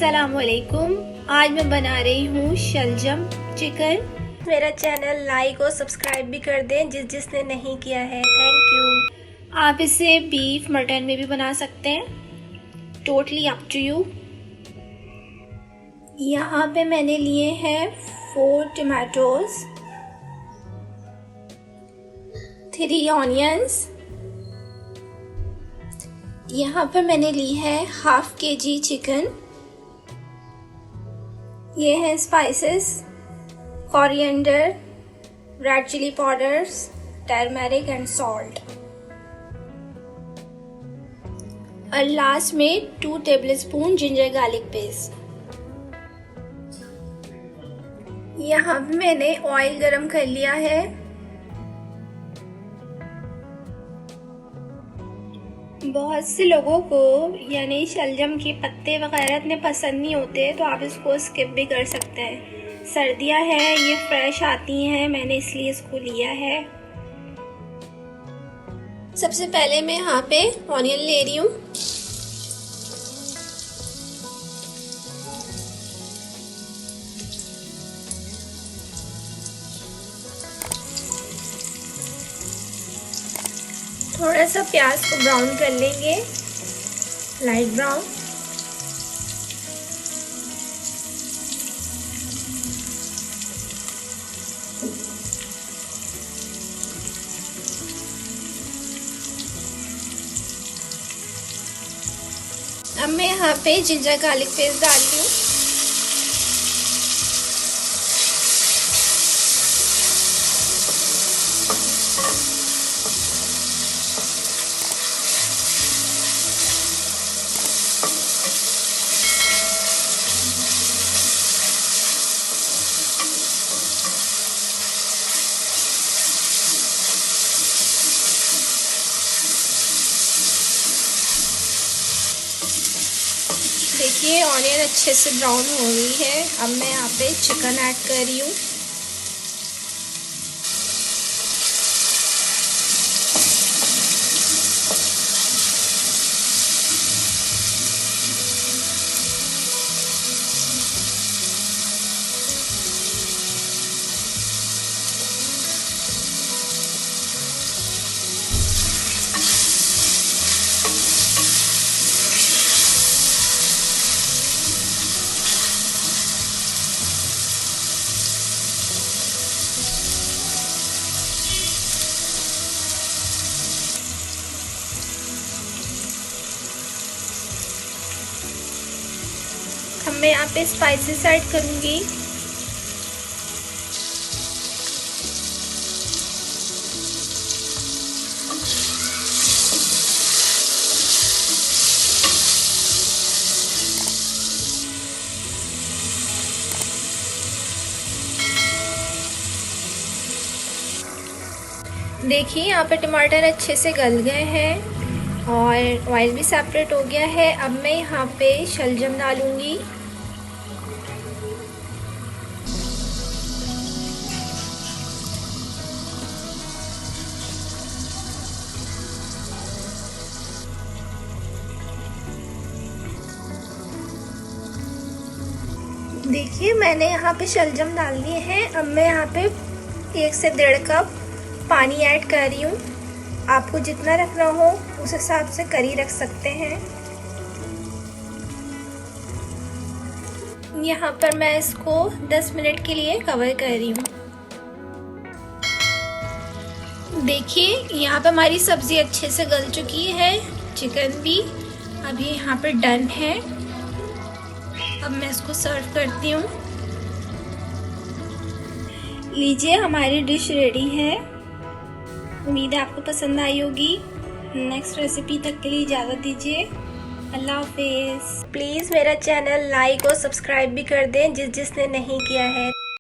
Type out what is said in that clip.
अस्सलाम वालेकुम। आज मैं बना रही हूँ शलजम चिकन। मेरा चैनल लाइक और सब्सक्राइब भी कर दें जिसने नहीं किया है, थैंक यू। आप इसे बीफ मटन में भी बना सकते हैं, टोटली अप टू यू। यहाँ पे मैंने लिए हैं 4 टमाटोज, 3 ऑनियंस। यहाँ पर मैंने ली है हाफ kg चिकन। ये हैं spices, coriander, red chilli powders, turmeric and salt. और लास्ट में 2 टेबलस्पून जिंजर गार्लिक पेस्ट। यहाँ पे मैंने ऑयल गरम कर लिया है। बहुत से लोगों को यानी शलजम के पत्ते वगैरह इतने पसंद नहीं होते, तो आप इसको स्किप भी कर सकते हैं। सर्दियाँ हैं, ये फ्रेश आती हैं, मैंने इसलिए इसको लिया है। सबसे पहले मैं यहाँ पे ऑनियन ले रही हूँ। थोड़ा सा प्याज को ब्राउन कर लेंगे, लाइट ब्राउन। अब मैं यहाँ पे जिंजर गार्लिक पेस्ट डाल रही हूँ। देखिए ऑनियन अच्छे से ब्राउन हो गई है। अब मैं यहाँ पे चिकन ऐड कर रही हूँ। अब मैं यहाँ पे स्पाइसेस ऐड करूँगी। देखिए यहाँ पे टमाटर अच्छे से गल गए हैं और ऑयल भी सेपरेट हो गया है। अब मैं यहाँ पे शलजम डालूंगी। देखिए मैंने यहाँ पे शलजम डाल दिए हैं। अब मैं यहाँ पे 1 से 1.5 कप पानी ऐड कर रही हूँ। आपको जितना रखना हो उस हिसाब से करी रख सकते हैं। यहाँ पर मैं इसको 10 मिनट के लिए कवर कर रही हूँ। देखिए यहाँ पे हमारी सब्जी अच्छे से गल चुकी है, चिकन भी अभी यहाँ पर डन है। अब मैं इसको सर्व करती हूँ। लीजिए हमारी डिश रेडी है। उम्मीद है आपको पसंद आई होगी। नेक्स्ट रेसिपी तक के लिए इजाज़त दीजिए। अल्लाह हाफिज़। प्लीज़ मेरा चैनल लाइक और सब्सक्राइब भी कर दें जिसने नहीं किया है,